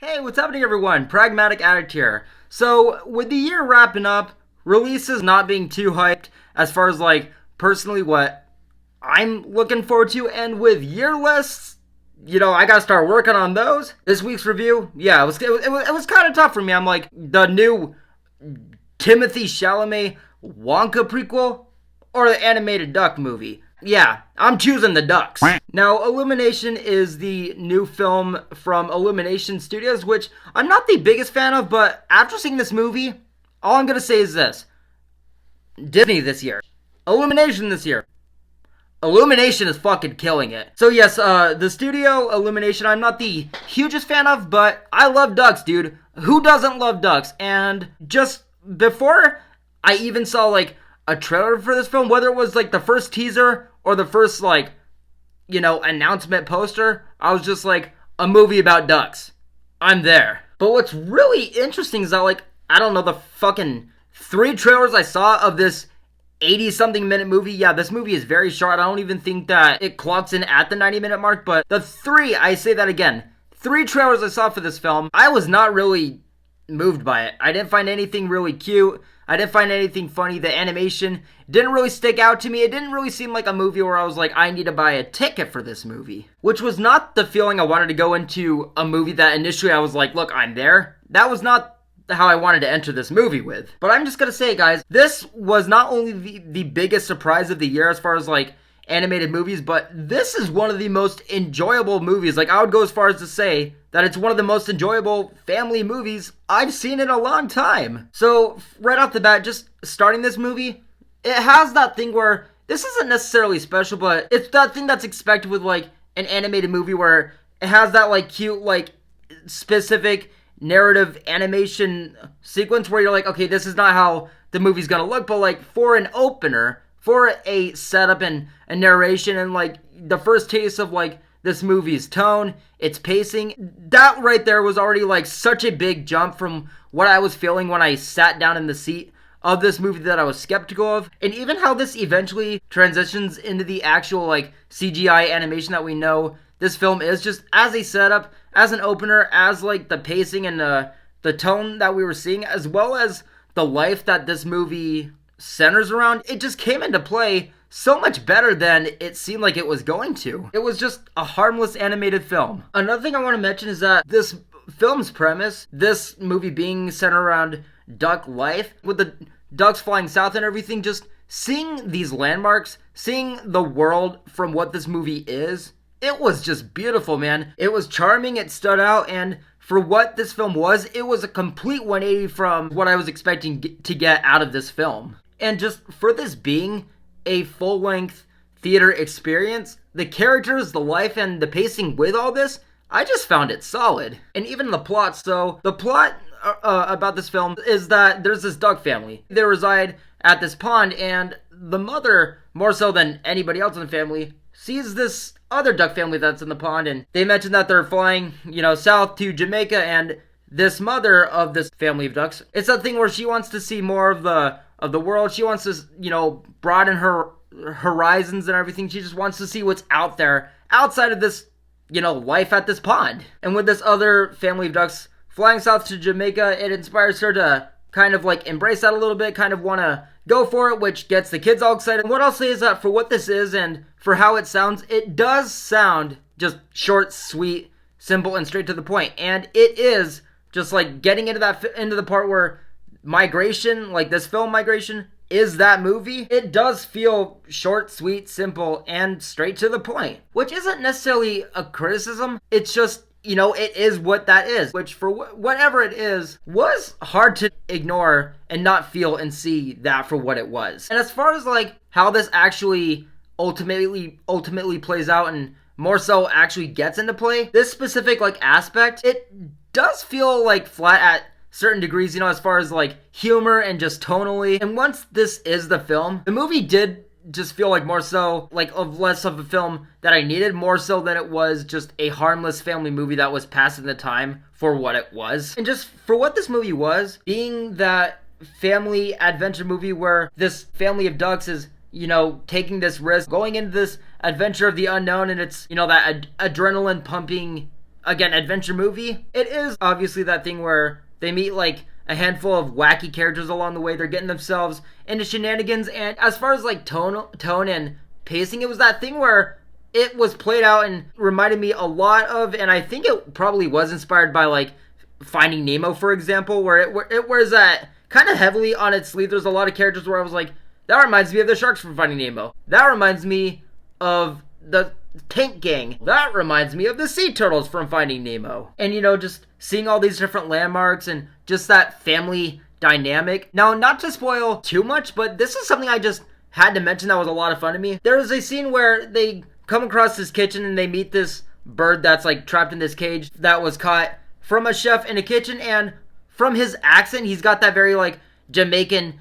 Hey, what's happening everyone? Pragmatic Addict here. So, with the year wrapping up, releases not being too hyped as far as personally what I'm looking forward to, and with year lists, I gotta start working on those. This week's review, yeah, it was kind of tough for me. I'm like, the new Timothy Chalamet Wonka prequel or the animated duck movie? Yeah, I'm choosing the ducks. Now, Illumination is the new film from Illumination Studios, which I'm not the biggest fan of, but after seeing this movie, all I'm gonna say is this. Disney this year. Illumination this year. Illumination is fucking killing it. So yes, the studio Illumination, I'm not the hugest fan of, but I love ducks, dude. Who doesn't love ducks? And just before I even saw a trailer for this film, whether it was the first teaser or the first announcement poster, I was just like, a movie about ducks. I'm there. But what's really interesting is that I don't know, the fucking 3 trailers I saw of this 80-something minute movie. Yeah, this movie is very short. I don't even think that it clocks in at the 90-minute mark, but I say that again, 3 trailers I saw for this film, I was not really moved by it. I didn't find anything really cute. I didn't find anything funny. The animation didn't really stick out to me. It didn't really seem like a movie where I was like, I need to buy a ticket for this movie. Which was not the feeling I wanted to go into a movie that initially I was like, look, I'm there. That was not how I wanted to enter this movie with. But I'm just gonna say, guys, this was not only the biggest surprise of the year as far as animated movies, but this is one of the most enjoyable movies. I would go as far as to say that it's one of the most enjoyable family movies I've seen in a long time. So right off the bat, just starting this movie, it has that thing where this isn't necessarily special, but it's that thing that's expected with an animated movie where it has that cute specific narrative animation sequence where you're like, okay, this is not how the movie's gonna look, but for an opener, for a setup and a narration and the first taste of this movie's tone, its pacing, that right there was already such a big jump from what I was feeling when I sat down in the seat of this movie that I was skeptical of. And even how this eventually transitions into the actual CGI animation that we know this film is, just as a setup, as an opener, as the pacing and the tone that we were seeing, as well as the life that this movie centers around, it just came into play so much better than it seemed like it was going to. It was just a harmless animated film. Another thing I want to mention is that this film's premise, this movie being centered around duck life, with the ducks flying south and everything, just seeing these landmarks, seeing the world from what this movie is, it was just beautiful, man. It was charming, it stood out, and for what this film was, it was a complete 180 from what I was expecting to get out of this film. And just for this being a full-length theater experience, the characters, the life, and the pacing with all this, I just found it solid. And even the plot, so the plot about this film is that there's this duck family. They reside at this pond, and the mother, more so than anybody else in the family, sees this other duck family that's in the pond, and they mention that they're flying, south to Jamaica, and this mother of this family of ducks, it's that thing where she wants to see more of the world. She wants to, broaden her horizons and everything. She just wants to see what's out there outside of this, life at this pond. And with this other family of ducks flying south to Jamaica, it inspires her to kind of embrace that a little bit, kind of want to go for it, which gets the kids all excited. And what I'll say is that for what this is and for how it sounds, it does sound just short, sweet, simple, and straight to the point. And it is just getting into the part where migration, this film Migration, is that movie. It does feel short, sweet, simple, and straight to the point, which isn't necessarily a criticism. It's just, it is what that is, which for whatever it is, was hard to ignore and not feel and see that for what it was. And as far as how this actually ultimately plays out and more so actually gets into play, this specific aspect, it does feel flat at certain degrees, as far as humor and just tonally. And once this is the film, the movie did just feel more so of less of a film that I needed, more so than it was just a harmless family movie that was passing the time for what it was. And just for what this movie was, being that family adventure movie where this family of ducks is, taking this risk, going into this adventure of the unknown, and it's, that adrenaline pumping again, adventure movie. It is obviously that thing where they meet like a handful of wacky characters along the way. They're getting themselves into shenanigans, and as far as like tone and pacing, it was that thing where it was played out and reminded me a lot of, and I think it probably was inspired by like Finding Nemo, for example, where it wears that kind of heavily on its sleeve. There's a lot of characters where I was like, that reminds me of the sharks from Finding Nemo. That reminds me of the Tank Gang. That reminds me of the sea turtles from Finding Nemo. And just seeing all these different landmarks and just that family dynamic. Now, not to spoil too much, but this is something I just had to mention that was a lot of fun to me. There is a scene where they come across this kitchen and they meet this bird that's like trapped in this cage that was caught from a chef in a kitchen, and from his accent, he's got that very like Jamaican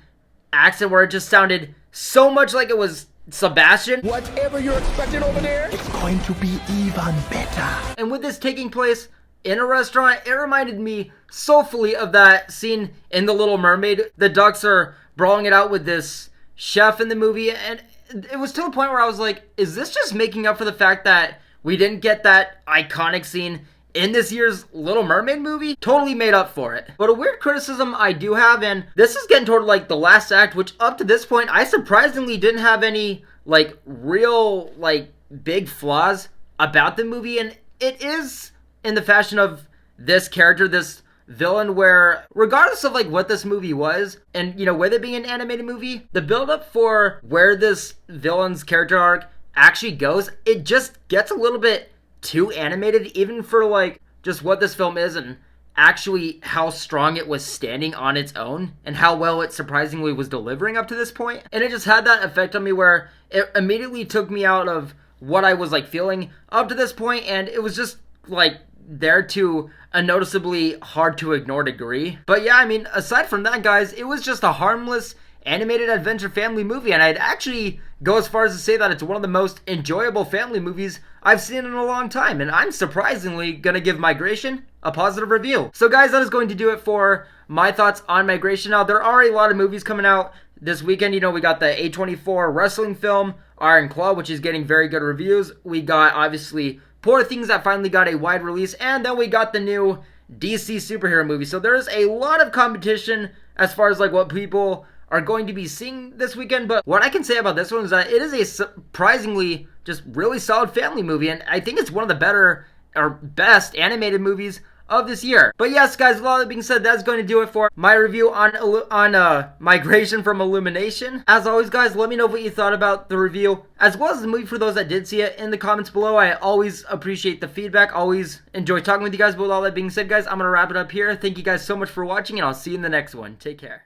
accent where it just sounded so much like it was Sebastian. Whatever you're expecting over there, it's going to be even better. And with this taking place in a restaurant, it reminded me soulfully of that scene in The Little Mermaid. The ducks are brawling it out with this chef in the movie, and it was to the point where I was like, is this just making up for the fact that we didn't get that iconic scene in this year's Little Mermaid movie? Totally made up for it. But a weird criticism I do have, and this is getting toward like the last act, which up to this point I surprisingly didn't have any like real like big flaws about the movie, and it is in the fashion of this character, this villain, where regardless of like what this movie was, and with it being an animated movie, the build up for where this villain's character arc actually goes, it just gets a little bit too animated, even for like just what this film is and actually how strong it was standing on its own and how well it surprisingly was delivering up to this point. And it just had that effect on me where it immediately took me out of what I was like feeling up to this point, and it was just like there to a noticeably hard to ignore degree. But yeah, I mean, aside from that, guys, it was just a harmless animated adventure family movie, and I'd actually go as far as to say that it's one of the most enjoyable family movies I've seen in a long time, and I'm surprisingly gonna give Migration a positive review. So guys, that is going to do it for my thoughts on Migration. Now, there are a lot of movies coming out this weekend. We got the A24 wrestling film Iron Claw, which is getting very good reviews. We got obviously Poor Things that finally got a wide release, and then we got the new DC superhero movie. So there's a lot of competition as far as like what people are going to be seeing this weekend. But what I can say about this one is that it is a surprisingly just really solid family movie, and I think it's one of the better or best animated movies of this year. But yes, guys, with all that being said, that's going to do it for my review on Migration from Illumination. As always, guys, let me know what you thought about the review, as well as the movie for those that did see it, in the comments below. I always appreciate the feedback, always enjoy talking with you guys. But with all that being said, guys, I'm going to wrap it up here. Thank you guys so much for watching, and I'll see you in the next one. Take care.